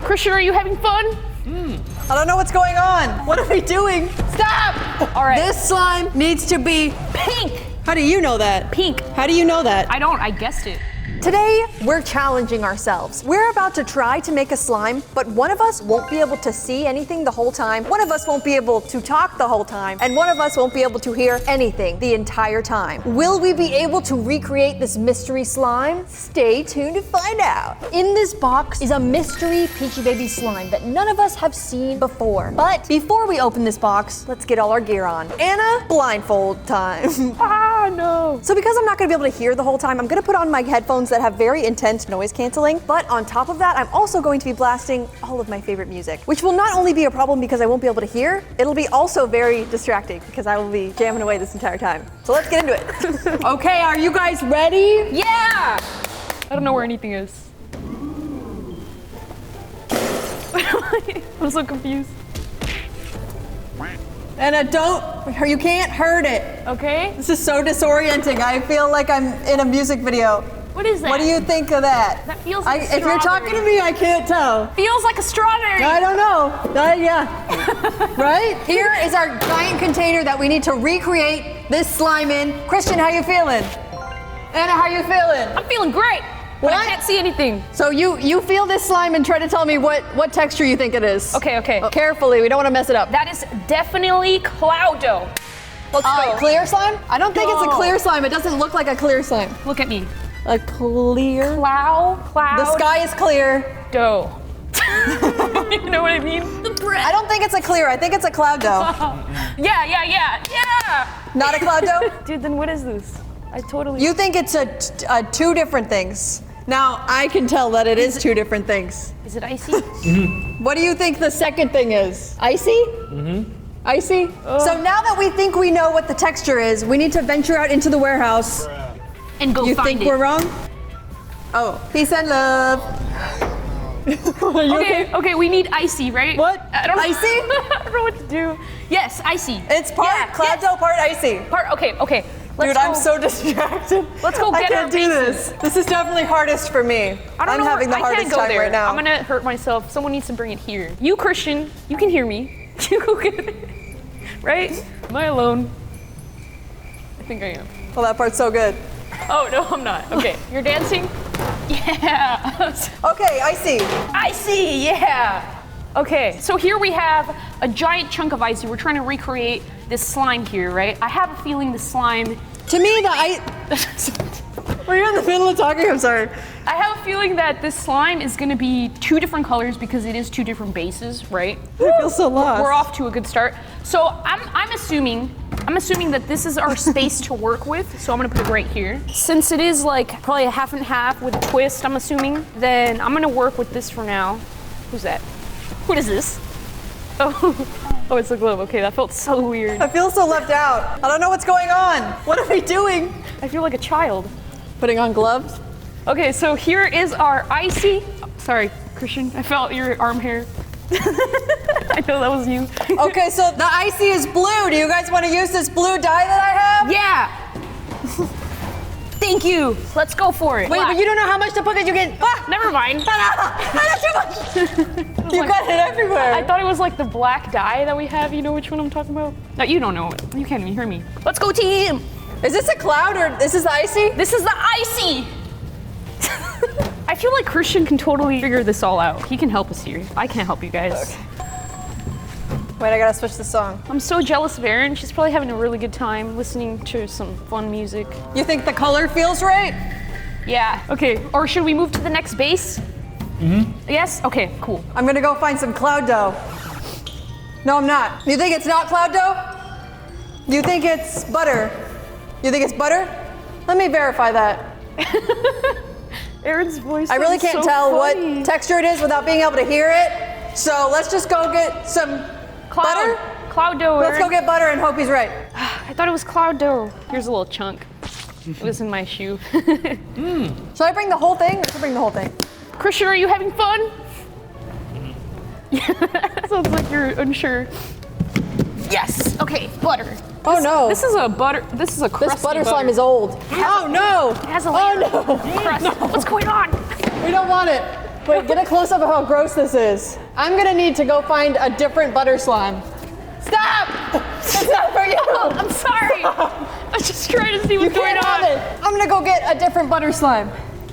Christian, are you having fun? I don't know what's going on. What are we doing? Stop! All right. This slime needs to be pink. How do you know that? Pink. How do you know that? I don't, I guessed it. Today, we're challenging ourselves. We're about to try to make a slime, but one of us won't be able to see anything the whole time, one of us won't be able to talk the whole time, and one of us won't be able to hear anything the entire time. Will we be able to recreate this mystery slime? Stay tuned to find out. In this box is a mystery Peachy Baby slime that none of us have seen before. But before we open this box, let's get all our gear on. Anna, blindfold time. Ah, no. So because I'm not gonna be able to hear the whole time, I'm gonna put on my headphones that have very intense noise canceling. But on top of that, I'm also going to be blasting all of my favorite music, which will not only be a problem because I won't be able to hear, it'll be also very distracting because I will be jamming away this entire time. So let's get into it. Okay, are you guys ready? Yeah! I don't know where anything is. I'm so confused. Anna, you can't hurt it. Okay. This is so disorienting. I feel like I'm in a music video. What is that? What do you think of that? That feels like If you're talking to me, I can't tell. Feels like a strawberry. I don't know. Yeah. Right? Here is our giant container that we need to recreate this slime in. Christian, how you feeling? Anna, how you feeling? I'm feeling great, but I What? can't see anything. So you feel this slime and try to tell me what texture you think it is. Okay. Carefully, we don't want to mess it up. That is definitely cloud dough. Let's go. Clear slime? I don't think it's a clear slime. It doesn't look like a clear slime. Look at me. A clear? Cloud The sky is clear. dough. You know what I mean? The bread. I don't think it's a clear. I think it's a cloud dough. Yeah. Not a cloud dough? Dude, then what is this? I totally. You think it's a two different things. Now, I can tell that it is two different things. Is it icy? What do you think the second thing is? Icy? Icy? So now that we think we know what the texture is, we need to venture out into the warehouse. And go You find think it. we're wrong? Oh, peace and love. Are you Okay, we need icy, right? What? I don't know. Icy? I don't know what to do. Yes, icy. It's part cloud dough, part icy. Okay. Let's Dude, go. I'm so distracted. Let's go I get can't our do bases. this. This is definitely hardest for me. I don't I'm know having the I hardest can't go time there. right now. I'm gonna hurt myself. Someone needs to bring it here. You, Christian, you can hear me. You go get it. Right? Am I alone? I think I am. Well, that part's so good. Oh, no, I'm not. Okay, you're dancing? Yeah. Okay, icy. Icy, yeah. Okay, so here we have a giant chunk of icy. We're trying to recreate this slime here, right? I have a feeling the slime. To me, were you in the middle of talking? I'm sorry. I have a feeling that this slime is gonna be two different colors because it is two different bases, right? I feel so lost. We're off to a good start. So I'm assuming that this is our space to work with, so I'm gonna put it right here. Since it is like probably a half and half with a twist, I'm assuming, then I'm gonna work with this for now. Who's that? What is this? Oh, it's a glove. Okay, that felt so weird. I feel so left out. I don't know what's going on. What are we doing? I feel like a child. Putting on gloves? Okay, so here is our icy. Sorry, Christian, I felt your arm hair. I know that was you. Okay, so the icy is blue. Do you guys want to use this blue dye that I have? Yeah. Thank you. Let's go for it. Wait, but you don't know how much to put because you get. Never mind. That's too much. You got it everywhere. I thought it was like the black dye that we have. You know which one I'm talking about? No, you don't know it. You can't even hear me. Let's go, team. Is this a cloud or is this the icy? This is the icy. I feel like Christian can totally figure this all out. He can help us here. I can't help you guys. Okay. Wait, I gotta switch the song. I'm so jealous of Erin. She's probably having a really good time listening to some fun music. You think the color feels right? Yeah. Okay. Or should we move to the next base? Mm-hmm. Yes? Okay, cool. I'm gonna go find some cloud dough. No, I'm not. You think it's not cloud dough? You think it's butter? You think it's butter? Let me verify that. Erin's voice. I really sounds can't so tell funny. what texture it is without being able to hear it. So let's just go get some butter. Cloud dough. Let's Erin. go get butter and hope he's right. I thought it was cloud dough. Here's a little chunk. It was in my shoe. Should I bring the whole thing or should I bring the whole thing? Christian, are you having fun? Sounds like you're unsure. Yes. Okay, butter. Oh no. This is a butter. This is a crusty This butter slime is old. Oh no. It has a layer Oh no. of crust. What's going on? We don't want it. Wait, get a close up of how gross this is. I'm gonna need to go find a different butter slime. Stop! It's not for you! I'm sorry. I'm just trying to see You what's going can't have on. it! I'm gonna go get a different butter slime.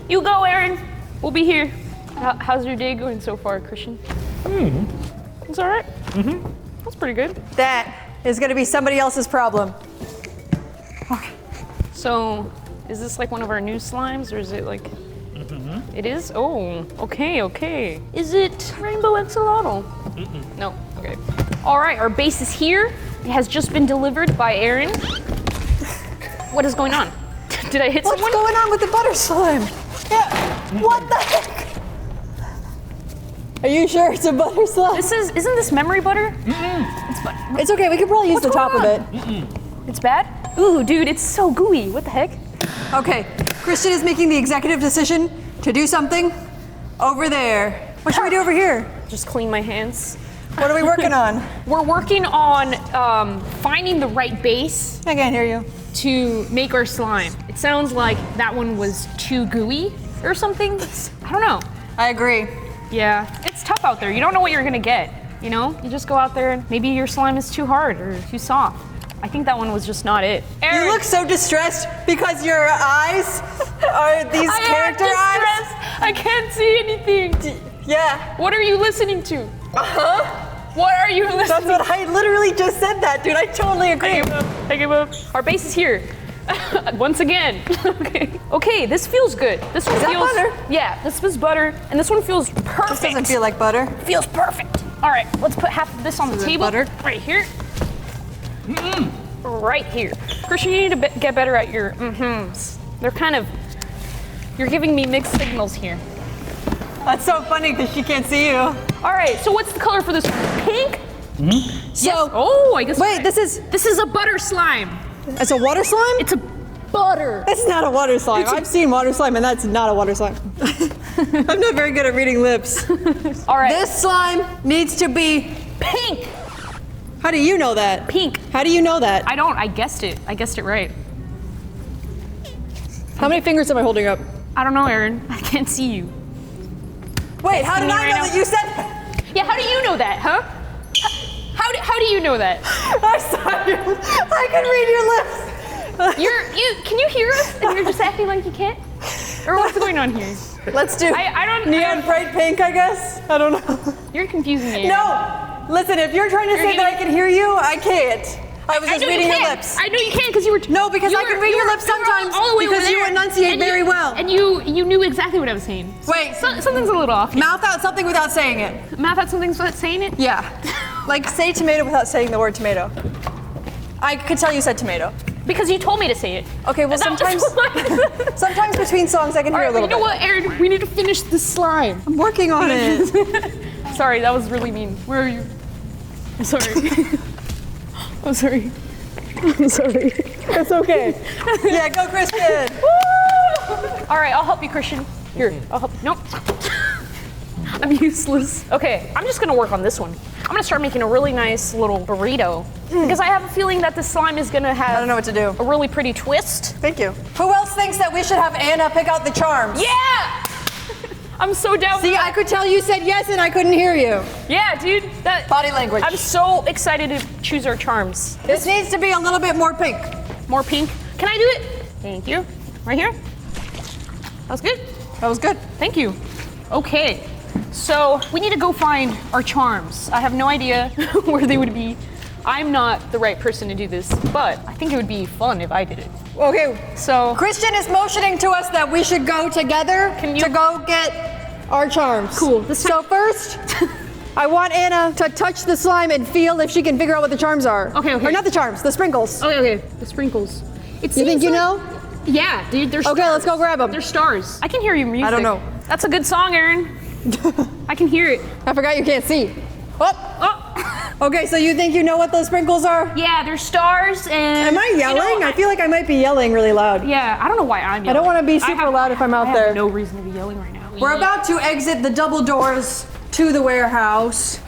You go, Aaron. We'll be here. How's your day going so far, Christian? It's all right. That's pretty good. That is gonna be somebody else's problem. So, is this like one of our new slimes, or is it like? It is. Oh, okay. Is it rainbow axolotl? No. Okay. All right. Our base is here. It has just been delivered by Aaron. What is going on? Did I hit What's someone? going on with the butter slime? Yeah. What the heck? Are you sure it's a butter slime? Isn't this memory butter? It's butter. It's okay. We could probably use What's the top of going it. It's bad? Ooh, dude, it's so gooey. What the heck? Okay. Christian is making the executive decision to do something over there. What should we do over here? Just clean my hands. What are we working on? We're working on finding the right base I can't hear you. to make our slime. It sounds like that one was too gooey or something. I don't know. I agree. Yeah, it's tough out there. You don't know what you're gonna get, you know? You just go out there and maybe your slime is too hard or too soft. I think that one was just not it. Aaron, You look so distressed because your eyes are these I am character eyes. distressed. I can't see anything. Yeah. What are you listening to? Uh-huh. What are you listening That's what I literally just said that, dude. I totally agree. I give up. Our base is here. Once again. Okay, this feels good. This one Is that feels butter? Yeah, this was butter, and this one feels perfect. This doesn't feel like butter. Feels perfect. All right, let's put half of this on the Is it table. butter? Right here. Right here. Christian, you need to get better at your mm-hms. They're kind of, you're giving me mixed signals here. That's so funny because she can't see you. All right, so what's the color for this one? Pink? So, Yes. Oh, I guess. wait, this is a butter slime. it's a water slime? It's a butter. It's not a water slime. I've seen water slime and that's not a water slime. I'm not very good at reading lips. All right. This slime needs to be pink. How do you know that? Pink. How do you know that? I don't. I guessed it. I guessed it right. How many fingers am I holding up? I don't know, Aaron. I can't see you. Wait, how did me I right know now? that you said that? Yeah. How do you know that, huh? How do you know that? I saw you. I can read your lips. Can you hear us? And you're just acting like you can't? Or what's going on here? Let's do I don't. neon bright pink, I guess. I don't know. You're confusing me. Aaron. No, listen, if you're trying to say getting- that I can hear you, I can't. I was I just know reading you your can. lips. I know you can because you were. No, because I can read your lips sometimes all the way because over you there, enunciate and very well. And you knew exactly what I was saying. Wait. Something's a little off. Mouth out something without saying it. Math had something without saying it. Yeah. Like say tomato without saying the word tomato. I could tell you said tomato. Because you told me to say it. Okay, well And that was sometimes why. sometimes between songs I can All hear right, a little you know bit. what, Aaron? We need to finish the slime. I'm working on it. Sorry, that was really mean. Where are you? I'm sorry. I'm sorry. I'm sorry. It's okay. Yeah, go Christian. All right, I'll help you, Christian. Here, I'll help you. Nope. I'm useless. Okay, I'm just gonna work on this one. I'm gonna start making a really nice little burrito because I have a feeling that the slime is gonna I have don't know what to do. a really pretty twist. Thank you. Who else thinks that we should have Anna pick out the charms? Yeah! I'm so down See, with I that. could tell you said yes and I couldn't hear you. Yeah, dude. That Body language. I'm so excited to choose our charms. This needs to be a little bit more pink. More pink. Can I do it? Thank you. Right here. That was good. That was good. Thank you. Okay. So we need to go find our charms. I have no idea where they would be. I'm not the right person to do this, but I think it would be fun if I did it. Okay, So Christian is motioning to us that we should go together Can you- to go get our charms. Cool. So first, I want Anna to touch the slime and feel if she can figure out what the charms are. Okay, okay. Or not the charms, the sprinkles. okay. The sprinkles. It You think seems you like- know? Yeah, dude. They're Okay, let's go grab them. They're stars. I can hear your music. I don't know. That's a good song, Aaron. I can hear it. I forgot you can't see. Oh. Oh. Okay, so you think you know what those sprinkles are? Yeah, they're stars and. Am I yelling? I feel like I might be yelling really loud. Yeah, I don't know why I'm yelling. I don't want to be super have- loud if I'm out I there. have no reason to be yelling right now. We're about to exit the double doors to the warehouse.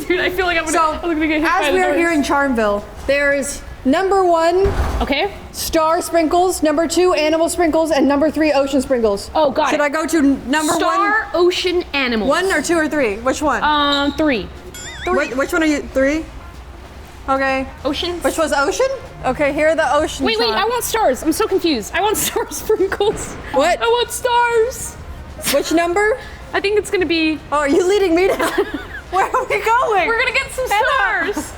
Dude, I feel like I'm So, gonna get hit by as the we are doors. here in Charmville, there's number one Okay. star sprinkles. Number 2, animal sprinkles. And number 3, ocean sprinkles. Oh, got Should it. I go to number 1? Star, ocean, animals. 1 or 2 or 3? Which one? 3. Which one are you? 3? Okay. Ocean. Which was ocean? Okay, here are the ocean. Wait, charms. I want stars. I'm so confused. I want star sprinkles. What? I want stars. Which number? I think it's gonna be. Oh, are you leading me down? Where are we going? We're gonna get some stars.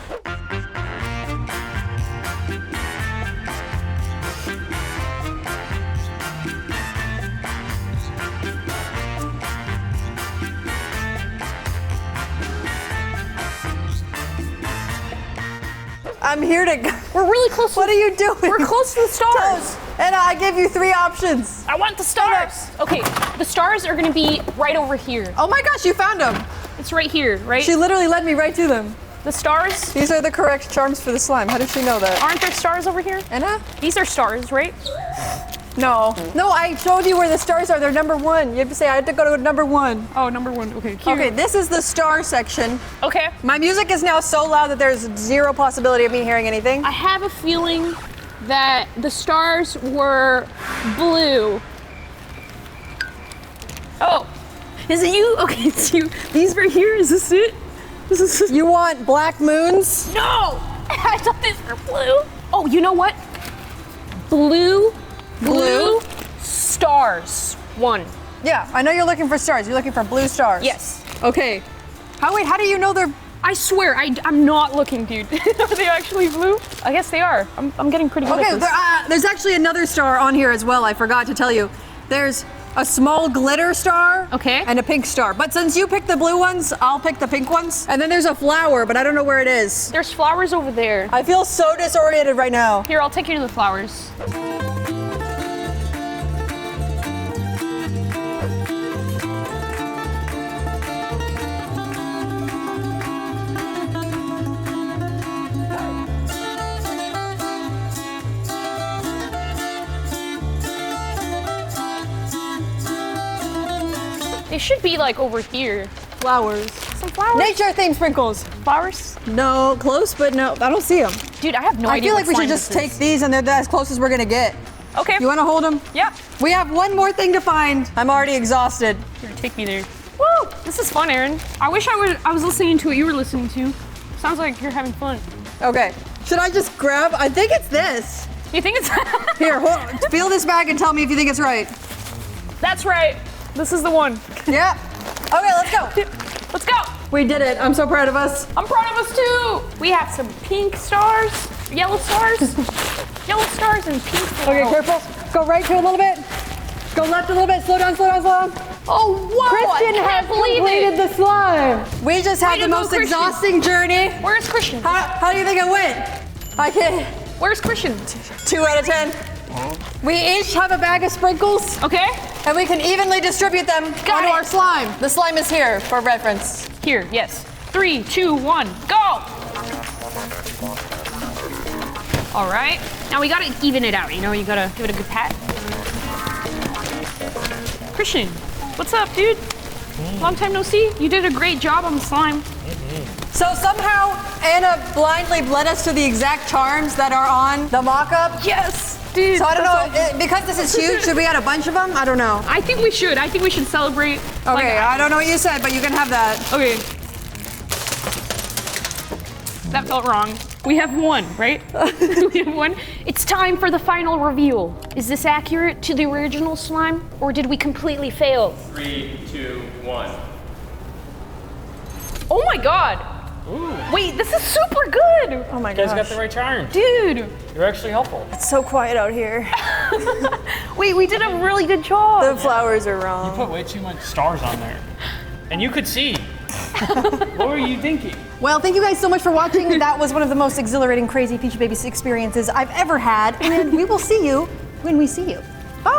I'm here to. We're really close. What are you doing? We're close to the stars. And I gave you 3 options. I want the stars. Okay, the stars are gonna be right over here. Oh my gosh, you found them. It's right here, right? She literally led me right to them. The stars. These are the correct charms for the slime. How did she know that? Aren't there stars over here? Anna? These are stars, right? No. No, I showed you where the stars are. They're number 1. You have to say I had to go to number 1. Oh, number 1. Okay, cute. Okay, this is the star section. Okay. My music is now so loud that there's 0 possibility of me hearing anything. I have a feeling that the stars were blue. Oh, is it you? Okay, it's you. These right here, is this it? This is You want black moons? No! I thought these were blue. Oh, you know what? Blue stars. 1. Yeah, I know you're looking for stars. You're looking for blue stars. Yes. Okay. How do you know they're... I swear, I'm not looking, dude. Are they actually blue? I guess they are. I'm getting pretty good Okay, at this. there's actually another star on here as well. I forgot to tell you. There's a small glitter star. Okay. And a pink star. But since you picked the blue ones, I'll pick the pink ones. And then there's a flower, but I don't know where it is. There's flowers over there. I feel so disoriented right now. Here, I'll take you to the flowers. They should be like over here. Flowers. Some flowers. Nature themed sprinkles. Flowers? No, close, but no, I don't see them. Dude, I have no I idea. feel like what we should slime just this take is. these and they're as close as we're gonna get. Okay. You wanna hold them? Yeah. We have one more thing to find. I'm already exhausted. Here, take me there. Woo! This is fun, Aaron. I wish I was listening to what you were listening to. Sounds like you're having fun. Okay. Should I just grab? I think it's this. You think it's Here, feel this bag and tell me if you think it's right. That's right. This is the one. Yeah. Okay, let's go. Let's go. We did it. I'm so proud of us. I'm proud of us too. We have some pink stars, yellow stars, yellow stars and pink stars. Okay, careful. Go right to a little bit. Go left a little bit. Slow down, slow down, slow down. Oh, whoa! Christian I has can't believe completed it. the slime. We just had Way the to go, most Christian. exhausting journey. Where's Christian? How do you think it went? I can't. Where's Christian? 2 out of 10. We each have a bag of sprinkles, Okay. and we can evenly distribute them onto it. our slime. The slime is here for reference. Here, yes. 3, 2, 1, go! All right. Now we gotta even it out, you know? You gotta give it a good pat. Christian, what's up, dude? Long time no see. You did a great job on the slime. So somehow Anna blindly led us to the exact charms that are on the mock-up. Yes, dude. So I don't that's know, because this is huge, should we add a bunch of them? I don't know. I think we should. I think we should celebrate. Okay, I don't know what you said, but you can have that. Okay. That felt wrong. We have 1, right? We have 1. It's time for the final reveal. Is this accurate to the original slime, or did we completely fail? 3, 2, 1. Oh my god! Ooh. Wait, this is super good! Oh my You guys gosh. got the right charm. Dude! You're actually helpful. It's so quiet out here. Wait, we did a really good job! The flowers are wrong. Put way too much stars on there. And you could see. What were you thinking? Well, thank you guys so much for watching. That was one of the most exhilarating, crazy Peachy Babies experiences I've ever had. And we will see you when we see you. Bye!